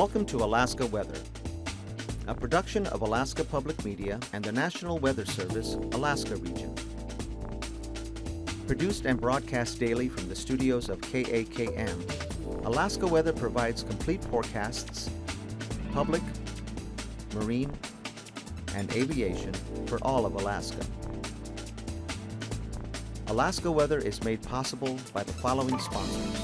Welcome to Alaska Weather, a production of Alaska Public Media and the National Weather Service, Alaska Region. Produced and broadcast daily from the studios of KAKM, Alaska Weather provides complete forecasts, public, marine, and aviation for all of Alaska. Alaska Weather is made possible by the following sponsors.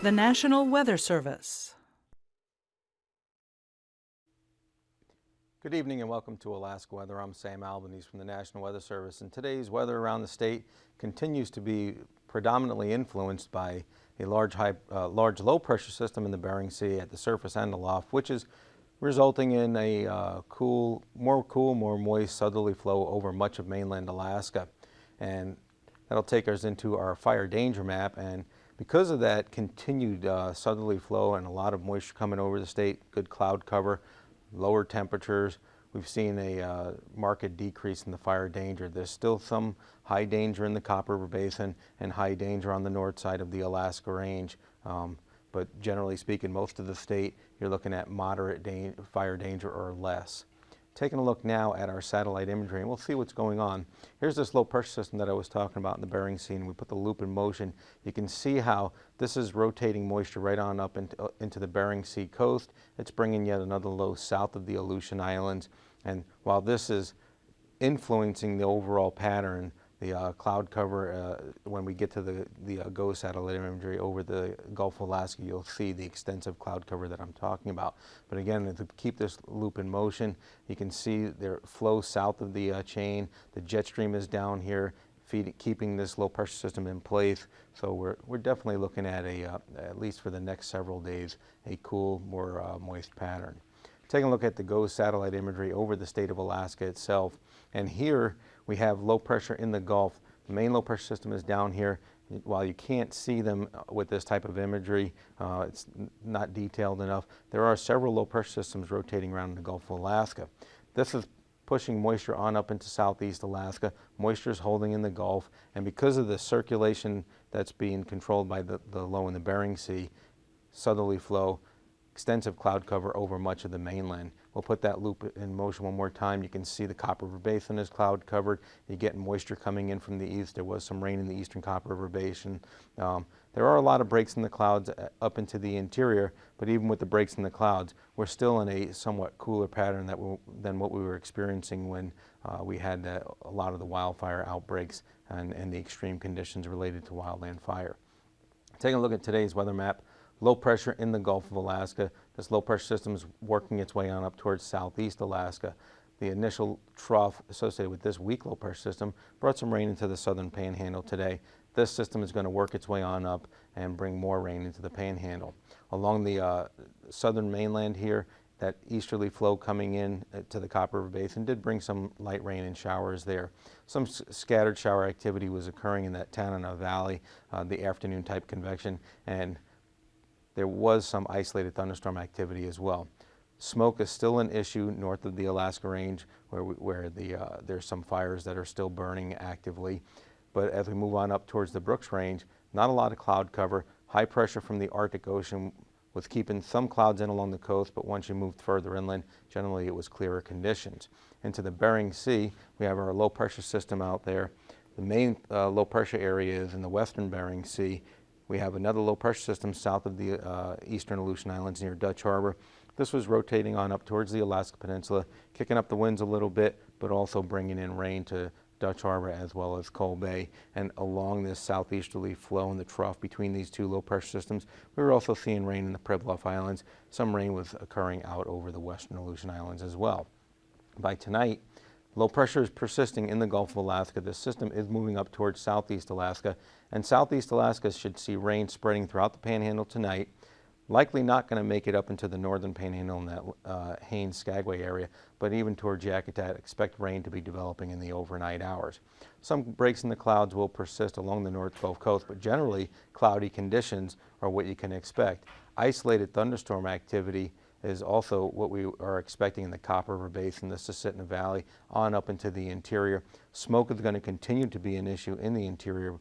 The National Weather Service. Good evening and welcome to Alaska Weather. I'm Sam Albanese from the National Weather Service, and today's weather around the state continues to be predominantly influenced by a large low pressure system in the Bering Sea at the surface and aloft, which is resulting in a more moist southerly flow over much of mainland Alaska. And that'll take us into our fire danger map, and because of that continued southerly flow and a lot of moisture coming over the state, good cloud cover, lower temperatures, we've seen a marked decrease in the fire danger. There's still some high danger in the Copper River Basin and high danger on the north side of the Alaska Range. But generally speaking, most of the state, you're looking at moderate fire danger or less. Taking a look now at our satellite imagery, and we'll see what's going on. Here's this low pressure system that I was talking about in the Bering Sea, and we put the loop in motion. You can see how this is rotating moisture right on up into the Bering Sea coast. It's bringing yet another low south of the Aleutian Islands, and while this is influencing the overall pattern, the cloud cover, when we get to the GO satellite imagery over the Gulf of Alaska, you'll see the extensive cloud cover that I'm talking about. But again, to keep this loop in motion, you can see there flow south of the chain. The jet stream is down here, keeping this low pressure system in place. So we're definitely looking at at least for the next several days, a cool, more moist pattern. Taking a look at the GO satellite imagery over the state of Alaska itself, and here we have low pressure in the Gulf. The main low pressure system is down here. While you can't see them with this type of imagery, it's not detailed enough, there are several low pressure systems rotating around in the Gulf of Alaska. This is pushing moisture on up into southeast Alaska. Moisture is holding in the Gulf, and because of the circulation that's being controlled by the low in the Bering Sea, southerly flow, extensive cloud cover over much of the mainland. We'll put that loop in motion one more time. You can see the Copper River Basin is cloud covered. You're getting moisture coming in from the east. There was some rain in the eastern Copper River Basin. There are a lot of breaks in the clouds up into the interior, but even with the breaks in the clouds, we're still in a somewhat cooler pattern than what we were experiencing when we had a lot of the wildfire outbreaks and the extreme conditions related to wildland fire. Taking a look at today's weather map, low pressure in the Gulf of Alaska. This low pressure system is working its way on up towards southeast Alaska. The initial trough associated with this weak low pressure system brought some rain into the southern panhandle today. This system is going to work its way on up and bring more rain into the panhandle. Along the southern mainland here, that easterly flow coming in to the Copper River Basin did bring some light rain and showers there. Some scattered shower activity was occurring in that Tanana Valley, the afternoon type convection, and there was some isolated thunderstorm activity as well. Smoke is still an issue north of the Alaska Range where there's some fires that are still burning actively. But as we move on up towards the Brooks Range, not a lot of cloud cover. High pressure from the Arctic Ocean was keeping some clouds in along the coast, but once you moved further inland, generally it was clearer conditions. Into the Bering Sea, we have our low pressure system out there. The main low pressure area is in the western Bering Sea. We have another low pressure system south of the eastern Aleutian Islands near Dutch Harbor. This was rotating on up towards the Alaska Peninsula, kicking up the winds a little bit, but also bringing in rain to Dutch Harbor as well as Coal Bay. And along this southeasterly flow in the trough between these two low pressure systems, we were also seeing rain in the Pribilof Islands. Some rain was occurring out over the western Aleutian Islands as well. By tonight, Low pressure is persisting in the Gulf of Alaska. This system is moving up towards southeast Alaska, and southeast Alaska should see rain spreading throughout the Panhandle tonight. Likely not going to make it up into the northern Panhandle in that Haines-Skagway area, but even towards Yakutat, expect rain to be developing in the overnight hours. Some breaks in the clouds will persist along the North Gulf Coast, but generally cloudy conditions are what you can expect. Isolated thunderstorm activity is also what we are expecting in the Copper River Basin, the Susitna Valley, on up into the interior. Smoke is going to continue to be an issue in the interior,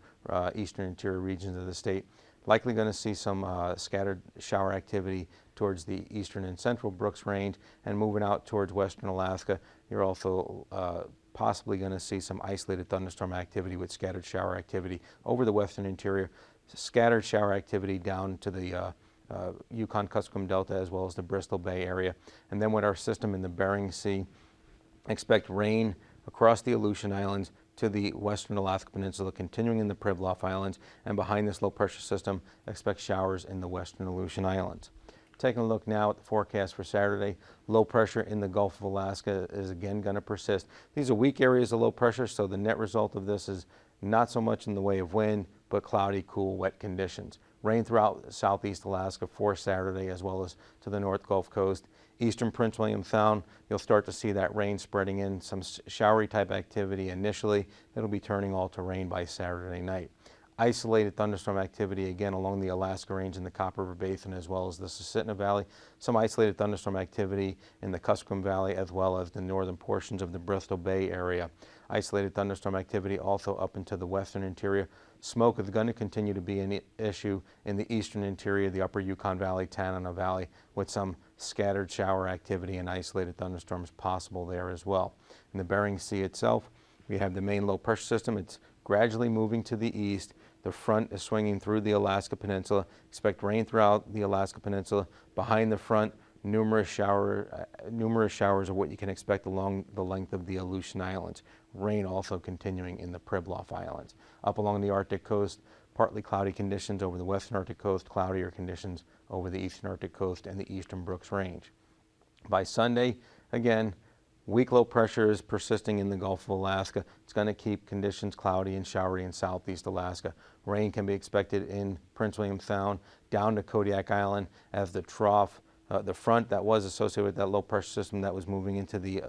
eastern interior regions of the state. Likely going to see some scattered shower activity towards the eastern and central Brooks Range, and moving out towards western Alaska, you're also possibly going to see some isolated thunderstorm activity with scattered shower activity over the western interior, scattered shower activity down to the Yukon-Kuskokwim Delta as well as the Bristol Bay area. And then with our system in the Bering Sea, expect rain across the Aleutian Islands to the western Alaska Peninsula, continuing in the Pribilof Islands, and behind this low pressure system, expect showers in the western Aleutian Islands. Taking a look now at the forecast for Saturday, low pressure in the Gulf of Alaska is again going to persist. These are weak areas of low pressure, so the net result of this is not so much in the way of wind, but cloudy, cool, wet conditions. Rain throughout southeast Alaska for Saturday, as well as to the North Gulf Coast. Eastern Prince William Sound, you'll start to see that rain spreading in, some showery type activity initially. It'll be turning all to rain by Saturday night. Isolated thunderstorm activity again along the Alaska Range in the Copper River Basin, as well as the Susitna Valley. Some isolated thunderstorm activity in the Kuskokwim Valley, as well as the northern portions of the Bristol Bay area. Isolated thunderstorm activity also up into the western interior. Smoke is going to continue to be an issue in the eastern interior, the upper Yukon Valley, Tanana Valley, with some scattered shower activity and isolated thunderstorms possible there as well. In the Bering Sea itself, we have the main low pressure system. It's gradually moving to the east. The front is swinging through the Alaska Peninsula. Expect rain throughout the Alaska Peninsula. Behind the front, numerous showers are what you can expect along the length of the Aleutian Islands. Rain also continuing in the Pribilof Islands. Up along the Arctic coast, partly cloudy conditions over the western Arctic coast, cloudier conditions over the eastern Arctic coast and the eastern Brooks Range. By Sunday, again, weak low pressure is persisting in the Gulf of Alaska. It's going to keep conditions cloudy and showery in southeast Alaska. Rain can be expected in Prince William Sound down to Kodiak Island as the trough, the front that was associated with that low pressure system that was moving into the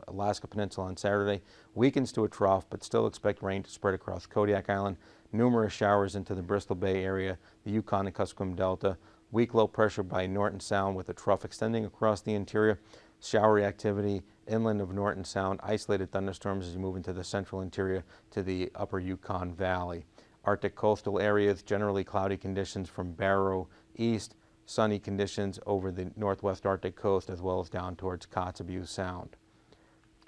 Alaska Peninsula on Saturday weakens to a trough, but still expect rain to spread across Kodiak Island. Numerous showers into the Bristol Bay area, the Yukon and Kuskokwim Delta. Weak low pressure by Norton Sound with a trough extending across the interior. Showery activity inland of Norton Sound, isolated thunderstorms as you move into the central interior to the upper Yukon Valley. Arctic coastal areas, generally cloudy conditions from Barrow east, sunny conditions over the northwest Arctic coast as well as down towards Kotzebue Sound.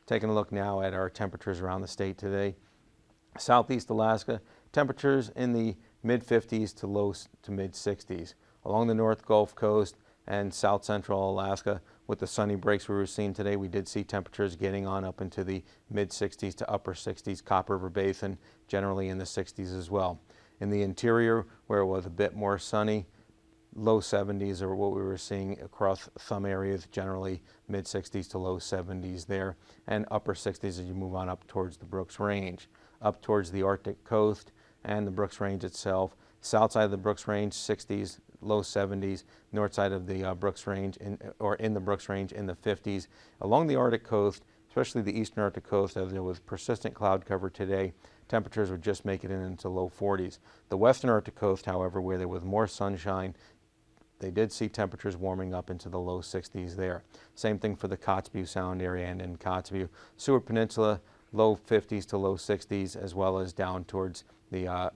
Taking a look now at our temperatures around the state today. Southeast Alaska, temperatures in the mid-50s to low to mid-60s. Along the North Gulf Coast and south central Alaska, with the sunny breaks we were seeing today, we did see temperatures getting on up into the mid-60s to upper 60s. Copper River Basin, generally in the 60s as well. In the interior, where it was a bit more sunny, low 70s are what we were seeing across some areas, generally mid-60s to low 70s there, and upper 60s as you move on up towards the Brooks Range. Up towards the Arctic coast and the Brooks Range itself. South side of the Brooks Range, 60s, low 70s. North side of the Brooks Range, in the Brooks Range, in the 50s. Along the Arctic coast, especially the eastern Arctic coast, as there was persistent cloud cover today, temperatures would just make it into low 40s. The western Arctic coast, however, where there was more sunshine, they did see temperatures warming up into the low 60s there. Same thing for the Kotzebue Sound area and in Kotzebue. Seward Peninsula, low 50s to low 60s, as well as down towards the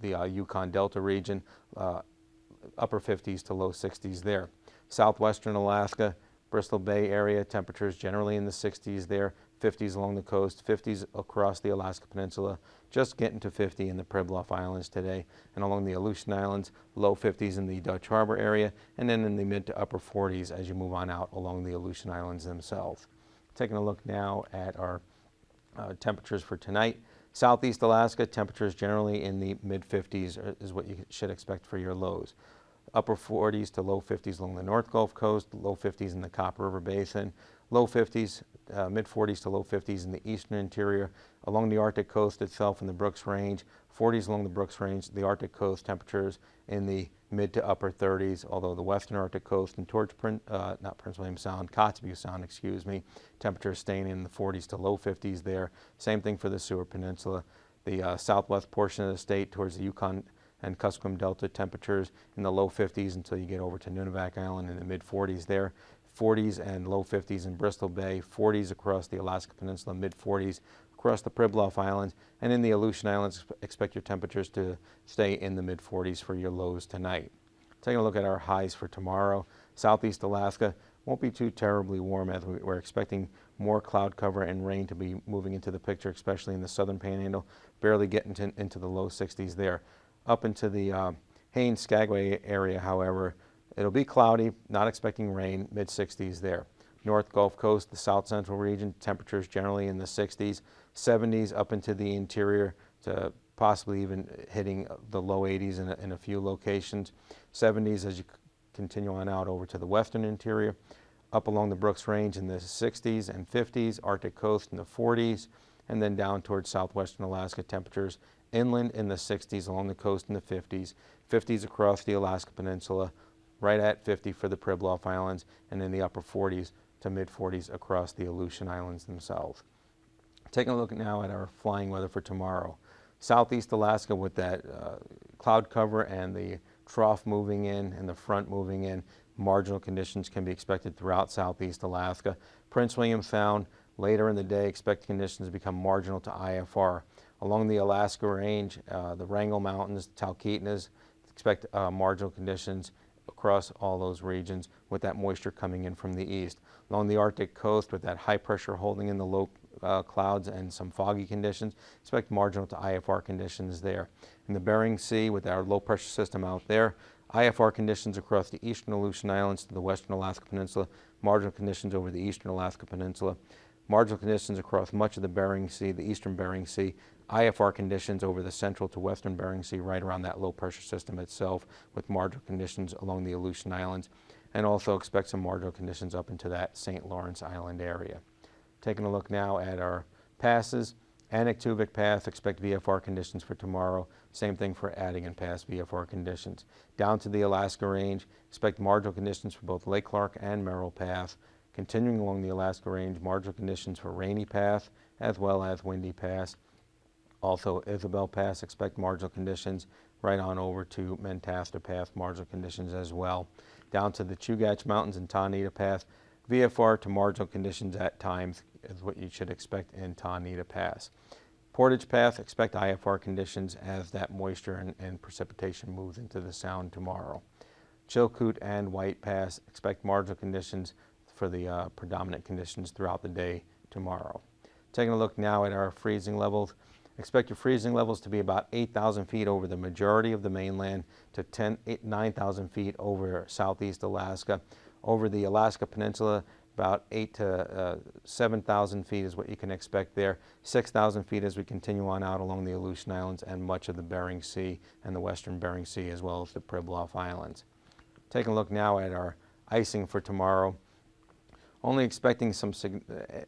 Yukon Delta region, upper 50s to low 60s there. Southwestern Alaska, Bristol Bay area, temperatures generally in the 60s there, 50s along the coast, 50s across the Alaska Peninsula, just getting to 50 in the Pribilof Islands today, and along the Aleutian Islands, low 50s in the Dutch Harbor area, and then in the mid to upper 40s as you move on out along the Aleutian Islands themselves. Taking a look now at our temperatures for tonight. Southeast Alaska, temperatures generally in the mid-50s is what you should expect for your lows. Upper 40s to low 50s along the North Gulf Coast, low 50s in the Copper River Basin, low 50s mid-40s to low 50s in the eastern interior. Along the Arctic coast itself in the Brooks Range, 40s along the Brooks Range, the Arctic coast temperatures in the mid to upper 30s, although the western Arctic coast and towards not Prince William Sound, Kotzebue Sound, excuse me, temperatures staying in the 40s to low 50s there. Same thing for the Seward Peninsula. The southwest portion of the state towards the Yukon and Kuskokwim Delta, temperatures in the low 50s until you get over to Nunivak Island in the mid 40s there. 40s and low 50s in Bristol Bay, 40s across the Alaska Peninsula, mid 40s across the Pribilof Islands, and in the Aleutian Islands, expect your temperatures to stay in the mid 40s for your lows tonight. Taking a look at our highs for tomorrow, southeast Alaska won't be too terribly warm as we're expecting more cloud cover and rain to be moving into the picture, especially in the southern panhandle, barely getting into the low 60s there. Up into the Haines-Skagway area, however, it'll be cloudy, not expecting rain, mid 60s there. North Gulf Coast, the south central region, temperatures generally in the 60s, 70s up into the interior to possibly even hitting the low 80s in a few locations. 70s as you continue on out over to the western interior. Up along the Brooks Range in the 60s and 50s, Arctic coast in the 40s, and then down towards southwestern Alaska, temperatures inland in the 60s, along the coast in the 50s, 50s across the Alaska Peninsula, right at 50 for the Pribilof Islands, and in the upper 40s to mid 40s across the Aleutian Islands themselves. Taking a look now at our flying weather for tomorrow. Southeast Alaska with that cloud cover and the trough moving in and the front moving in, marginal conditions can be expected throughout southeast Alaska. Prince William Sound, later in the day, expect conditions to become marginal to IFR. Along the Alaska Range, the Wrangell Mountains, Talkeetnas, expect marginal conditions across all those regions with that moisture coming in from the east. Along the Arctic coast with that high pressure holding in the low clouds and some foggy conditions, expect marginal to IFR conditions there. In the Bering Sea with our low pressure system out there, IFR conditions across the eastern Aleutian Islands to the western Alaska Peninsula, marginal conditions over the eastern Alaska Peninsula, marginal conditions across much of the Bering Sea, the eastern Bering Sea, IFR conditions over the central to western Bering Sea right around that low pressure system itself with marginal conditions along the Aleutian Islands, and also expect some marginal conditions up into that St. Lawrence Island area. Taking a look now at our passes. Anaktuvik Pass, expect VFR conditions for tomorrow. Same thing for Adigan Pass, VFR conditions. Down to the Alaska Range, expect marginal conditions for both Lake Clark and Merrill Pass. Continuing along the Alaska Range, marginal conditions for Rainy Pass as well as Windy Pass. Also Isabel Pass, expect marginal conditions right on over to Mentasta Pass, marginal conditions as well. Down to the Chugach Mountains and Tahneta Pass, VFR to marginal conditions at times is what you should expect in Tahneta Pass. Portage Pass, expect IFR conditions as that moisture and precipitation moves into the sound tomorrow. Chilkoot and White Pass, expect marginal conditions for the predominant conditions throughout the day tomorrow. Taking a look now at our freezing levels. Expect your freezing levels to be about 8,000 feet over the majority of the mainland to 9,000 feet over southeast Alaska. Over the Alaska Peninsula, about 8,000 to 7,000 feet is what you can expect there. 6,000 feet as we continue on out along the Aleutian Islands and much of the Bering Sea and the western Bering Sea as well as the Pribilof Islands. Taking a look now at our icing for tomorrow. Only expecting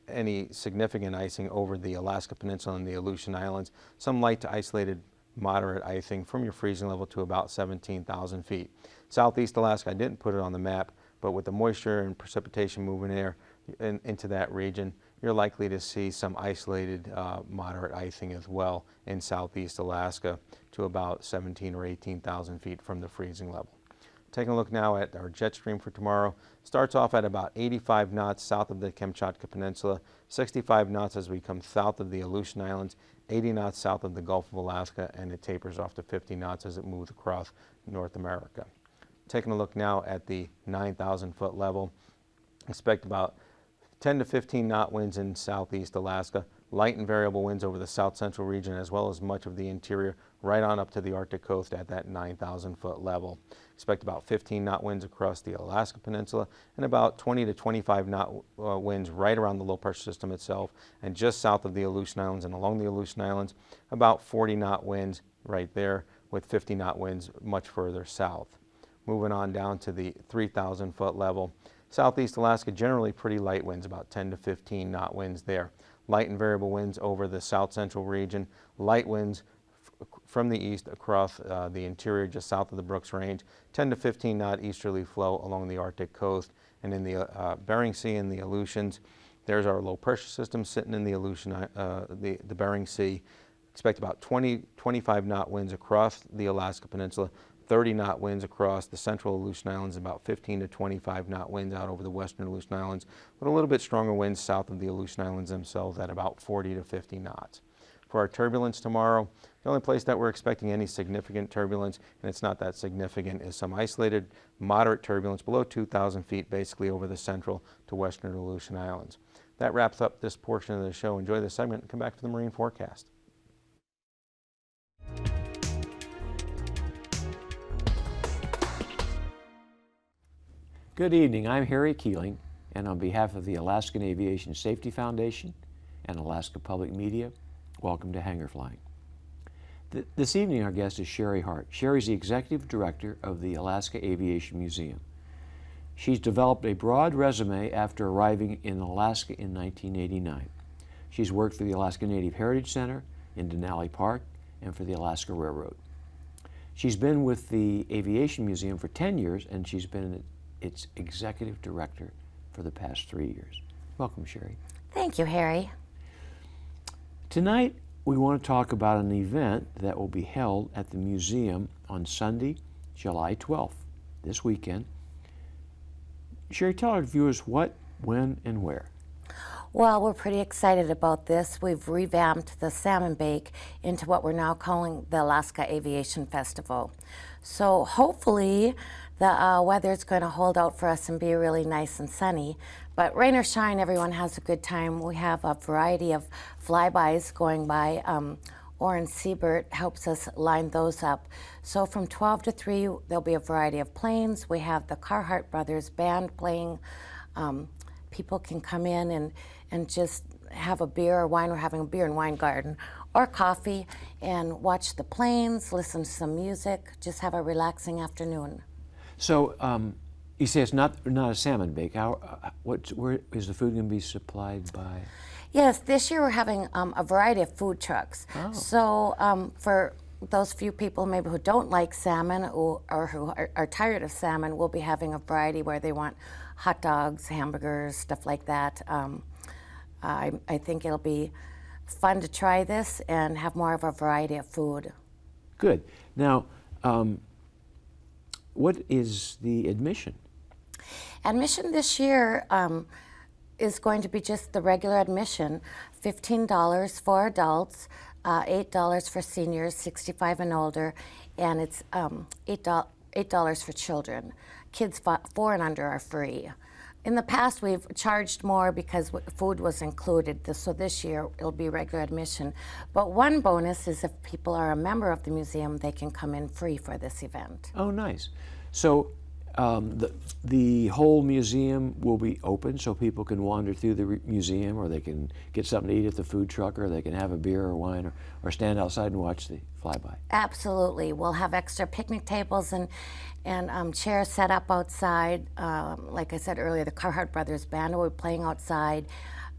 any significant icing over the Alaska Peninsula and the Aleutian Islands. Some light to isolated moderate icing from your freezing level to about 17,000 feet. Southeast Alaska, I didn't put it on the map, but with the moisture and precipitation moving there into that region, you're likely to see some isolated moderate icing as well in southeast Alaska to about 17 or 18,000 feet from the freezing level. Taking a look now at our jet stream for tomorrow. Starts off at about 85 knots south of the Kamchatka Peninsula, 65 knots as we come south of the Aleutian Islands, 80 knots south of the Gulf of Alaska, and it tapers off to 50 knots as it moves across North America. Taking a look now at the 9,000 foot level. Expect about 10 to 15 knot winds in southeast Alaska, light and variable winds over the south central region as well as much of the interior right on up to the Arctic coast at that 9,000 foot level. Expect about 15 knot winds across the Alaska Peninsula and about 20 to 25 knot winds right around the low pressure system itself and just south of the Aleutian Islands and along the Aleutian Islands, about 40 knot winds right there with 50 knot winds much further south. Moving on down to the 3,000 foot level. Southeast Alaska, generally pretty light winds, about 10 to 15 knot winds there. Light and variable winds over the south central region. Light winds from the east across the interior just south of the Brooks Range. 10 to 15 knot easterly flow along the Arctic coast. And in the Bering Sea and the Aleutians, there's our low pressure system sitting in the the Bering Sea. Expect about 25 knot winds across the Alaska Peninsula, 30 knot winds across the central Aleutian Islands, about 15 to 25 knot winds out over the western Aleutian Islands, but a little bit stronger winds south of the Aleutian Islands themselves at about 40 to 50 knots. For our turbulence tomorrow, the only place that we're expecting any significant turbulence, and it's not that significant, is some isolated moderate turbulence below 2,000 feet, basically over the central to western Aleutian Islands. That wraps up this portion of the show. Enjoy this segment and come back to the marine forecast. Good evening, I'm Harry Keeling, and on behalf of the Alaskan Aviation Safety Foundation and Alaska Public Media, welcome to Hangar Flying. This evening our guest is Sherry Hart. Sherry's the Executive Director of the Alaska Aviation Museum. She's developed a broad resume after arriving in Alaska in 1989. She's worked for the Alaska Native Heritage Center in Denali Park and for the Alaska Railroad. She's been with the Aviation Museum for 10 years, and she's been its Executive Director for the past 3 years. Welcome, Sherry. Thank you, Harry. Tonight, we want to talk about an event that will be held at the museum on Sunday, July 12th, this weekend. Sherry, tell our viewers what, when, and where. Well, we're pretty excited about this. We've revamped the Salmon Bake into what we're now calling the Alaska Aviation Festival. So hopefully the weather is going to hold out for us and be really nice and sunny. But rain or shine, everyone has a good time. We have a variety of flybys going by. Orrin Siebert helps us line those up. So from 12 to 3, there'll be a variety of planes. We have the Carhart Brothers Band playing. People can come in and just have a beer or wine. We're having a beer and wine garden, or coffee, and watch the planes, listen to some music, just have a relaxing afternoon. So you say it's not a salmon bake. Where is the food going to be supplied by? Yes, this year we're having a variety of food trucks. Oh. So for those few people maybe who don't like salmon or who are tired of salmon, we'll be having a variety where they want hot dogs, hamburgers, stuff like that. I think it'll be fun to try this and have more of a variety of food. Good. Now, what is the admission? Admission this year is going to be just the regular admission, $15 for adults, $8 for seniors, 65 and older, and it's $8 for children. Kids 4 and under are free. In the past, we've charged more because food was included, so this year it'll be regular admission. But one bonus is if people are a member of the museum, they can come in free for this event. Oh, nice. So the whole museum will be open so people can wander through the museum, or they can get something to eat at the food truck, or they can have a beer or wine, or stand outside and watch the flyby. Absolutely. We'll have extra picnic tables and chairs set up outside. Like I said earlier, the Carhart Brothers Band will be playing outside.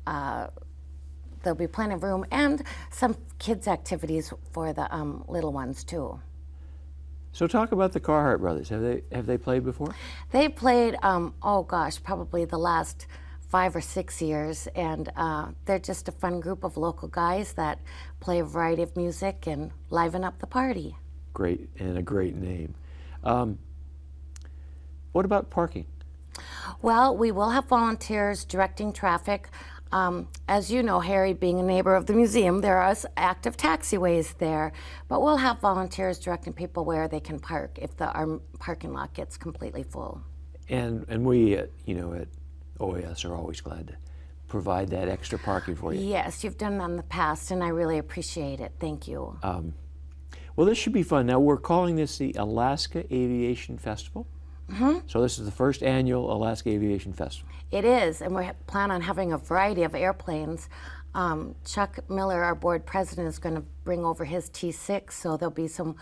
There'll be plenty of room and some kids' activities for the little ones too. So talk about the Carhart Brothers. Have they played before? They played, oh gosh, probably the last 5 or 6 years, and they're just a fun group of local guys that play a variety of music and liven up the party. Great, and a great name. What about parking? Well, we will have volunteers directing traffic. As you know, Harry, being a neighbor of the museum, there are active taxiways there, but we'll have volunteers directing people where they can park if our parking lot gets completely full. And we, at OAS are always glad to provide that extra parking for you. Yes, you've done that in the past, and I really appreciate it. Thank you. Well, this should be fun. Now, we're calling this the Alaska Aviation Festival. Mm-hmm. So this is the first annual Alaska Aviation Festival. It is, and we plan on having a variety of airplanes. Chuck Miller, our board president, is going to bring over his T6, so there'll be some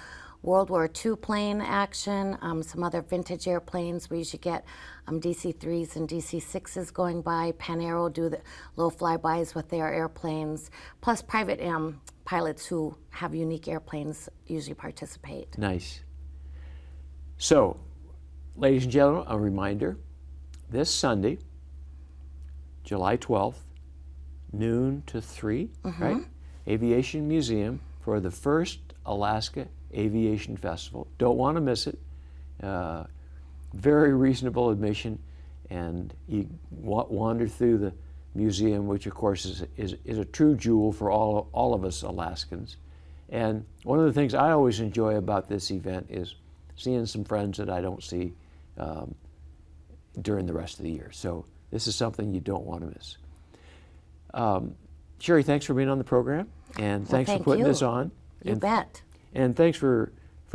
World War II plane action, some other vintage airplanes. We usually get DC-3s and DC-6s going by. Pan Aero do the low flybys with their airplanes, plus private pilots who have unique airplanes usually participate. Nice. So, ladies and gentlemen, a reminder, this Sunday, July 12th, noon to 3, right? Aviation Museum for the first Alaska Aviation Festival. Don't want to miss it. Very reasonable admission, and you wander through the museum, which of course is a true jewel for all of us Alaskans. And one of the things I always enjoy about this event is seeing some friends that I don't see during the rest of the year. So this is something you don't want to miss. Sherry, thanks for being on the program, and thanks for putting this on. You bet. And thanks for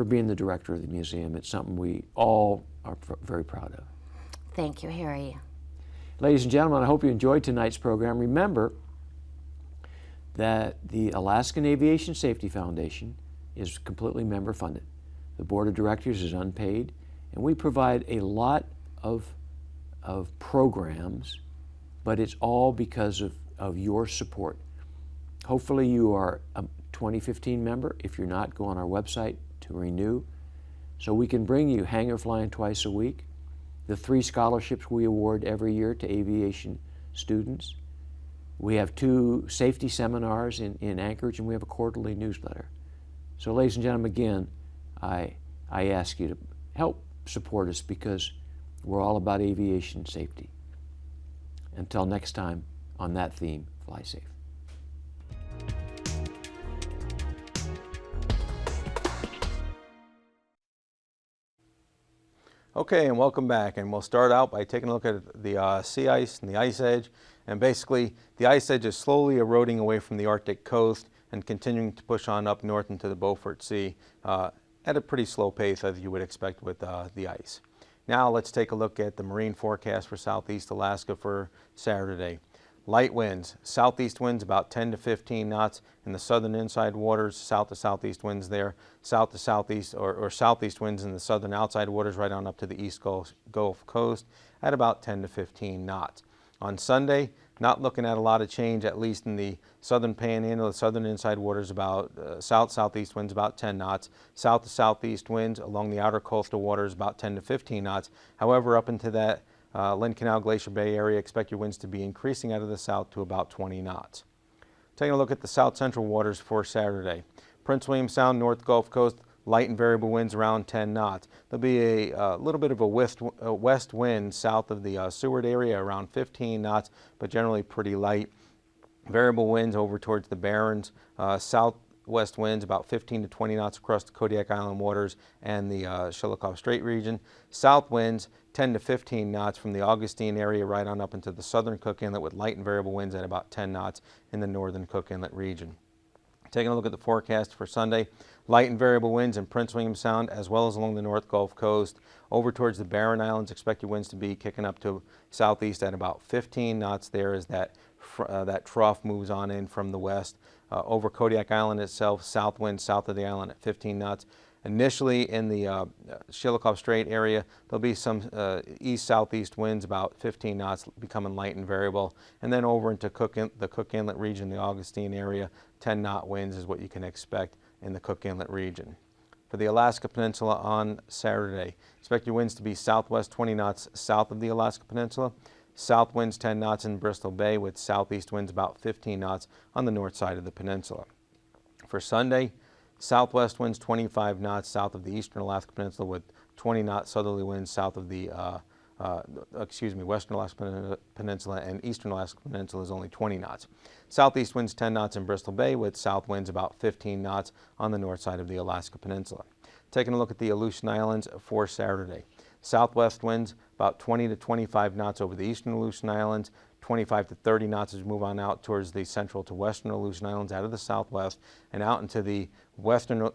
being the director of the museum. It's something we all are very proud of. Thank you, Harry. Ladies and gentlemen, I hope you enjoyed tonight's program. Remember that the Alaskan Aviation Safety Foundation is completely member funded. The board of directors is unpaid, and we provide a lot of programs, but it's all because of your support. Hopefully you are a 2015 member. If you're not, go on our website to renew, so we can bring you hangar flying twice a week, the 3 scholarships we award every year to aviation students. We have 2 safety seminars in Anchorage, and we have a quarterly newsletter. So ladies and gentlemen, again, I ask you to help support us, because we're all about aviation safety. Until next time, on that theme, fly safe. Okay, and welcome back. And we'll start out by taking a look at the sea ice and the ice edge. And basically, the ice edge is slowly eroding away from the Arctic coast and continuing to push on up north into the Beaufort Sea at a pretty slow pace, as you would expect with the ice. Now let's take a look at the marine forecast for southeast Alaska for Saturday. Light winds, southeast winds about 10 to 15 knots in the southern inside waters, south to southeast winds there, south to southeast or southeast winds in the southern outside waters right on up to the east Gulf Coast at about 10 to 15 knots. On Sunday, not looking at a lot of change, at least in the southern panhandle, the southern inside waters about south-southeast winds about 10 knots, south to southeast winds along the outer coastal waters about 10 to 15 knots. However, up into that Lynn Canal Glacier Bay area, expect your winds to be increasing out of the south to about 20 knots. Taking a look at the south central waters for Saturday. Prince William Sound, North Gulf Coast, light and variable winds around 10 knots. There'll be a little bit of a west wind south of the Seward area around 15 knots, but generally pretty light. Variable winds over towards the Barrens, southwest winds about 15 to 20 knots across the Kodiak Island waters and the Chillicothe Strait region. South winds 10 to 15 knots from the Augustine area right on up into the southern Cook Inlet, with light and variable winds at about 10 knots in the northern Cook Inlet region. Taking a look at the forecast for Sunday, light and variable winds in Prince William Sound as well as along the North Gulf Coast. Over towards the Barren Islands, expect your winds to be kicking up to southeast at about 15 knots there as that trough moves on in from the west. Over Kodiak Island itself, south winds south of the island at 15 knots. Initially in the Chillicothe Strait area, there'll be some east-southeast winds about 15 knots, becoming light and variable. And then over into the Cook Inlet region, the Augustine area, 10-knot winds is what you can expect in the Cook Inlet region. For the Alaska Peninsula on Saturday, expect your winds to be southwest 20 knots south of the Alaska Peninsula. South winds 10 knots in Bristol Bay, with southeast winds about 15 knots on the north side of the peninsula. For Sunday, southwest winds 25 knots south of the eastern Alaska Peninsula, with 20-knot southerly winds south of the western Alaska Peninsula, and eastern Alaska Peninsula is only 20 knots. Southeast winds 10 knots in Bristol Bay, with south winds about 15 knots on the north side of the Alaska Peninsula. Taking a look at the Aleutian Islands for Saturday. Southwest winds about 20 to 25 knots over the eastern Aleutian Islands, 25 to 30 knots as we move on out towards the central to western Aleutian Islands out of the southwest, and out into the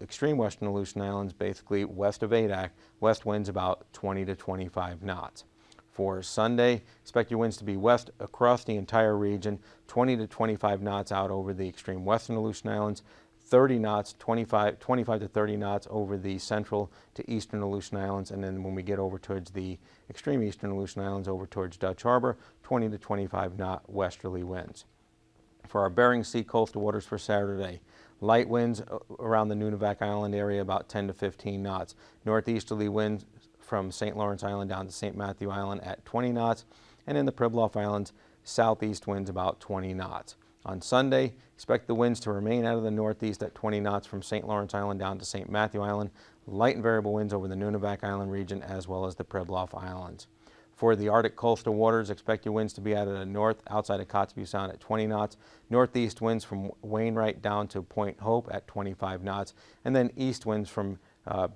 extreme western Aleutian Islands, basically west of Adak, west winds about 20 to 25 knots. For Sunday, expect your winds to be west across the entire region, 20 to 25 knots out over the extreme western Aleutian Islands, 30 knots, 25 to 30 knots over the central to eastern Aleutian Islands, and then when we get over towards the extreme eastern Aleutian Islands over towards Dutch Harbor, 20 to 25 knot westerly winds. For our Bering Sea coastal waters for Saturday, light winds around the Nunivak Island area about 10 to 15 knots. Northeasterly winds from St. Lawrence Island down to St. Matthew Island at 20 knots, and in the Pribilof Islands, southeast winds about 20 knots. On Sunday, expect the winds to remain out of the northeast at 20 knots from St. Lawrence Island down to St. Matthew Island, light and variable winds over the Nunivak Island region as well as the Pribilof Islands. For the Arctic coastal waters, expect your winds to be out of the north outside of Kotzebue Sound at 20 knots, northeast winds from Wainwright down to Point Hope at 25 knots, and then east winds from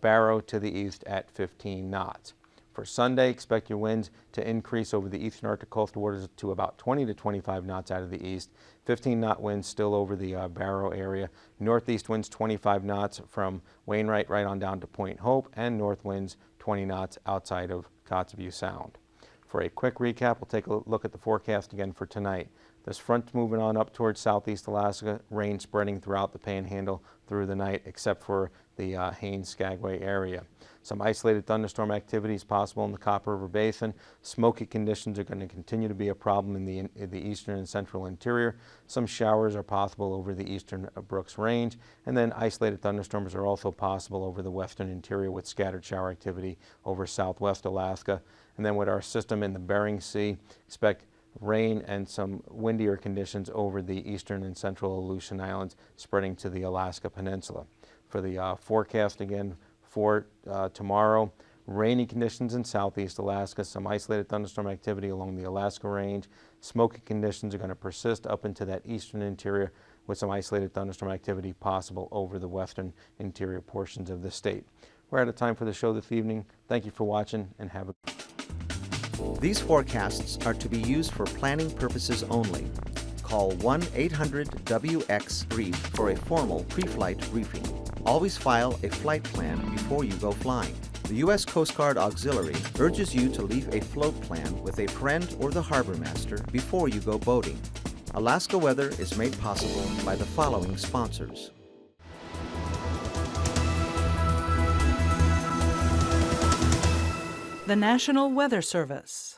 Barrow to the east at 15 knots. For Sunday, expect your winds to increase over the eastern Arctic coastal waters to about 20 to 25 knots out of the east, 15-knot winds still over the Barrow area, northeast winds 25 knots from Wainwright right on down to Point Hope, and north winds 20 knots outside of Kotzebue Sound. For a quick recap, we'll take a look at the forecast again for tonight. This front's moving on up towards southeast Alaska, rain spreading throughout the Panhandle through the night, except for the Haines-Skagway area. Some isolated thunderstorm activity is possible in the Copper River Basin. Smoky conditions are going to continue to be a problem in the eastern and central interior. Some showers are possible over the eastern Brooks Range, and then isolated thunderstorms are also possible over the western interior with scattered shower activity over southwest Alaska. And then with our system in the Bering Sea, expect rain and some windier conditions over the eastern and central Aleutian Islands spreading to the Alaska Peninsula. For the forecast again for tomorrow, rainy conditions in southeast Alaska, some isolated thunderstorm activity along the Alaska Range. Smoky conditions are going to persist up into that eastern interior with some isolated thunderstorm activity possible over the western interior portions of the state. We're out of time for the show this evening. Thank you for watching and have a These forecasts are to be used for planning purposes only. Call 1-800-WX-BRIEF for a formal pre-flight briefing. Always file a flight plan before you go flying. The U.S. Coast Guard Auxiliary urges you to leave a float plan with a friend or the harbor master before you go boating. Alaska Weather is made possible by the following sponsors. The National Weather Service.